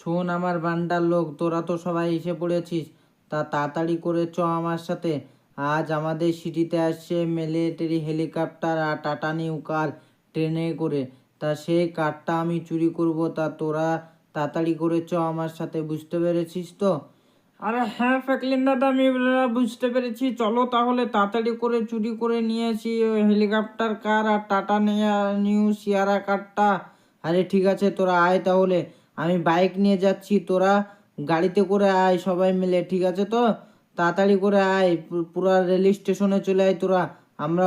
শোন আমার বান্ডার লোক, তোরা তো সবাই এসে পড়েছিস, তা তাড়াতাড়ি করে চ আমার সাথে। আজ আমাদের সিটিতে আসছে মিলিটারি হেলিকপ্টার আর টাটা নিউ কার ট্রেনে করে। তা সেই কারটা আমি চুরি করব, তা তোরা তাড়াতাড়ি করে চ আমার সাথে, বুঝতে পেরেছিস তো? আরে হ্যাঁ ফ্র্যাঙ্কলিন দাদা, আমি বুঝতে পেরেছি। চলো তাহলে তাড়াতাড়ি করে চুরি করে নিয়ে আসি ওই হেলিকপ্টার কার আর টাটা নিউ সিয়ারা কারটা। আরে ঠিক আছে, তোরা আয় তাহলে। আমি বাইক নিয়ে যাচ্ছি, তোরা গাড়িতে করে আয় সবাই মিলে, ঠিক আছে তো? তাড়াতাড়ি করে আয়, পুরা রেল স্টেশনে চলে আয় তোরা। আমরা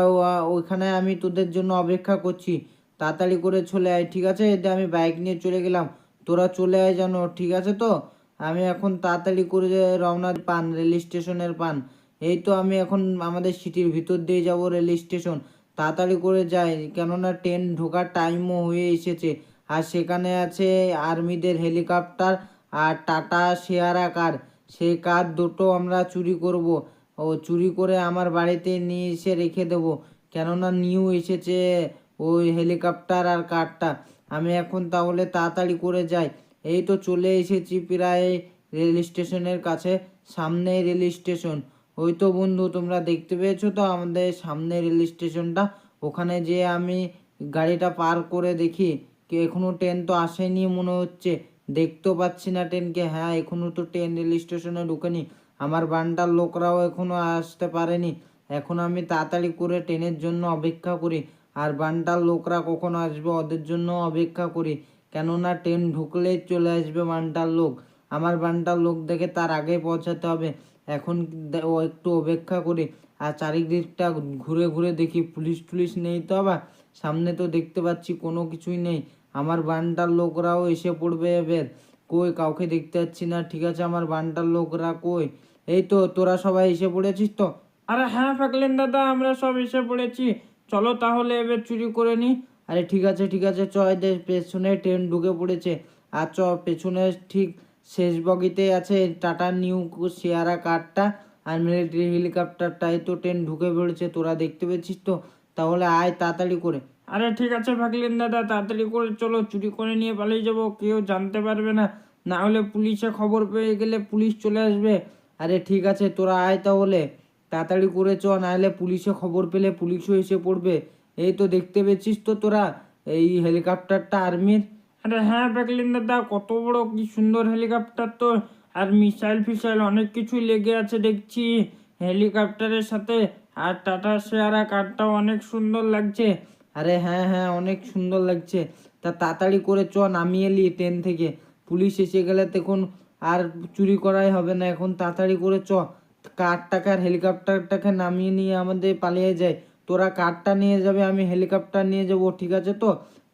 ওইখানে আমি তোদের জন্য অপেক্ষা করছি। তাড়াতাড়ি করে চলে আয়, ঠিক আছে? এতে আমি বাইক নিয়ে চলে গেলাম, তোরা চলে আয় জানো, ঠিক আছে তো? আমি এখন তাড়াতাড়ি করে রওনা পান রেল স্টেশনের পান। এই তো আমি এখন আমাদের সিটির ভিতর দিয়ে যাব রেল স্টেশন। তাড়াতাড়ি করে যাই, কেননা ট্রেন ঢোকার টাইমও হয়ে এসেছে। আর সেখানে আছে আর্মিদের হেলিকপ্টার আর টাটা শেয়ারা কার। সেই কার দুটো আমরা চুরি করব, ও চুরি করে আমার বাড়িতে নিয়ে এসে রেখে দেবো, কেননা নিউ এসেছে ওই হেলিকপ্টার আর কারটা। আমি এখন তাহলে তাড়াতাড়ি করে যাই। এই তো চলে এসেছি প্রায় রেল স্টেশনের কাছে, সামনেই রেল স্টেশন। ওই তো বন্ধু, তোমরা দেখতে পেয়েছো তো আমাদের সামনে রেল স্টেশনটা? ওখানে যে আমি গাড়িটা পার করে দেখি কি এখনো ট্রেন তো আসেনি মনে হচ্ছে, দেখতেও পাচ্ছি না ট্রেনকে। হ্যাঁ, এখনো তো ট্রেন রেল স্টেশনে ঢুকেনি, আমার বান্ডার লোকরাও এখনো আসতে পারেনি। এখন আমি তাড়াতাড়ি করে ট্রেনের জন্য অপেক্ষা করি, আর বান্ডার লোকরা কখন আসবে ওদের জন্য অপেক্ষা করি, কেননা ট্রেন ঢুকলেই চলে আসবে বান্ডার লোক। আমার বান্ডার লোক দেখে তার আগে পৌঁছাতে হবে। এখন ও একটু অপেক্ষা করি, আর চারিদিকটা ঘুরে ঘুরে দেখি পুলিশ টুলিশ নেই তো। আবার সামনে তো দেখতে পাচ্ছি কোনো কিছুই নেই, আমার বান্ডার লোকরাও এসে পড়বে এবার। কই কাউকে দেখতে পাচ্ছি না, ঠিক আছে আমার বান্ডার লোকরা কই? এই তো তোরা সবাই এসে পড়েছিস তো? আরে হ্যাঁ ফ্র্যাঙ্কলিন দাদা, আমরা সব এসে পড়েছি। চলো তাহলে এবার চুরি করে নিই। আরে ঠিক আছে ঠিক আছে, চ এদের পেছনে ট্রেন ঢুকে পড়েছে। আর চ, পেছনে ঠিক শেষ বগিতে আছে টাটা নিউ সিয়ারা কারটা আর মিলিটারি হেলিকপ্টারটা। এই তো ট্রেন ঢুকে পড়েছে, তোরা দেখতে পেয়েছিস তো? তাহলে আয় তাড়াতাড়ি করে। আরে ঠিক আছে ফ্র্যাঙ্কলিন দাদা, তাড়াতাড়ি করে চলো, চুরি করে নিয়ে পালিয়ে যাবো, কেউ জানতে পারবে না। না হলে পুলিশে খবর পেয়ে গেলে পুলিশ চলে আসবে। আরে ঠিক আছে, তোরা আয় তাহলে, তাড়াতাড়ি করে চ, নাহলে পুলিশে খবর পেলে পুলিশও এসে পড়বে। এই তো দেখতে পেয়েছিস তো তোরা এই হেলিকপ্টারটা আর্মির? আরে হ্যাঁ ফ্র্যাঙ্কলিন দাদা, কত বড় কি সুন্দর হেলিকপ্টার তো। আর মিসাইল ফিসাইল অনেক কিছুই লেগে আছে দেখছি হেলিকপ্টারের সাথে। আর টাটা শেয়ারা কারটাও অনেক সুন্দর লাগছে। আরে হ্যাঁ হ্যাঁ, অনেক সুন্দর লাগছে। তা তাড়াতাড়ি করে চ, নামিয়ে নি ট্রেন থেকে, পুলিশ এসে গেলে তখন আর চুরি করাই হবে না। এখন তাড়াতাড়ি করে চ, কারটাকে আর হেলিকপ্টারটাকে নামিয়ে নিয়ে আমাদের পালিয়ে যায়। তোরা কারটা নিয়ে যাবে, আমি হেলিকপ্টার নিয়ে যাব, ঠিক আছে তো?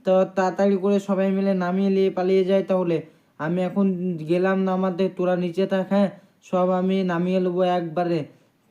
তো তাড়াতাড়ি করে সবাই মিলে নামিয়ে নিয়ে পালিয়ে যায় তাহলে। আমি এখন গেলাম নামাতে, তোরা নিচে থাক, হ্যাঁ? সব আমি নামিয়ে নেবো একবারে।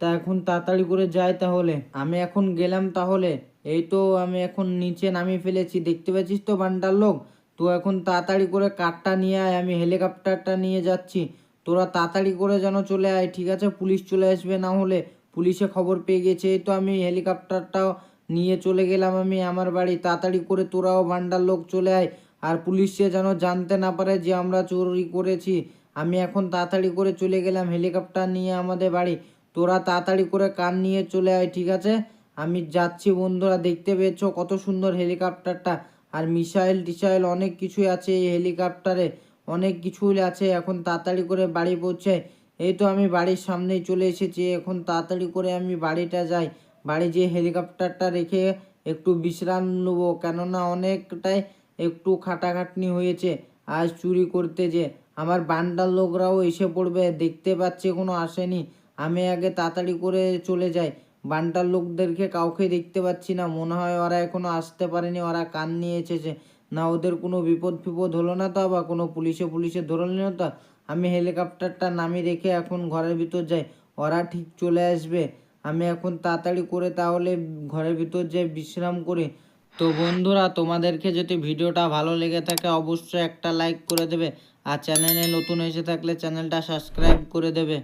তা এখন তাড়াতাড়ি করে যাই তাহলে, আমি এখন গেলাম তাহলে। এই তো আমি এখন নিচে নামিয়ে ফেলেছি, দেখতে পাচ্ছিস তো বান্ডার লোক? তো এখন তাড়াতাড়ি করে কারটা নিয়ে আয়, আমি হেলিকপ্টারটা নিয়ে যাচ্ছি। তোরা তাড়াতাড়ি করে যেন চলে আয়, ঠিক আছে? পুলিশ চলে আসবে না হলে, পুলিশে খবর পেয়ে গেছে। এই তো আমি হেলিকপ্টারটাও নিয়ে চলে গেলাম আমি আমার বাড়ি। তাড়াতাড়ি করে তোরাও বান্ডার লোক চলে আয়, আর পুলিশে যেন জানতে না পারে যে আমরা চুরি করেছি। আমি এখন তাড়াতাড়ি করে চলে গেলাম হেলিকপ্টার নিয়ে আমাদের বাড়ি। তোরা তাড়াতাড়ি করে কার নিয়ে চলে আয়, ঠিক আছে? আমি যাচ্ছি বন্ধুরা, দেখতে পেয়েছো কত সুন্দর হেলিকপ্টারটা? আর মিসাইল টিসাইল অনেক কিছুই আছে এই হেলিকপ্টারে, অনেক কিছুই আছে। এখন তাড়াতাড়ি করে বাড়ি পৌঁছে। এই তো আমি বাড়ির সামনেই চলে এসেছি, এখন তাড়াতাড়ি করে আমি বাড়িটা যাই। বাড়ি যেয়ে হেলিকপ্টারটা রেখে একটু বিশ্রাম নেবো, কেননা অনেকটাই একটু খাটাখাটনি হয়েছে আজ চুরি করতে যে। আমার বান্ডার লোকরাও এসে পড়বে, দেখতে পাচ্ছে এখনো আসেনি। আমি আগে তাড়াতাড়ি করে চলে যাই, বান্ডার লোকদেরকে কাউকে দেখতে পাচ্ছি না, মনে হয় ওরা এখনো আসতে পারেনি, ওরা কান নিয়ে এসেছে। না ওদের কোনো বিপদ ফিপদ হলো না তো, বা কোনো পুলিশে ধরল না তো? আমি হেলিকপ্টারটা নামিয়ে রেখে এখন ঘরের ভিতর যাই, ওরা ঠিক চলে আসবে। আমি এখন তাড়াতাড়ি করে তাহলে ঘরের ভিতর যাই বিশ্রাম করে। তো বন্ধুরা, তোমাদেরকে যদি ভিডিওটা ভালো লেগে থাকে অবশ্যই একটা লাইক করে দেবে, আর চ্যানেলে নতুন এসে থাকলে চ্যানেলটা সাবস্ক্রাইব করে দেবে।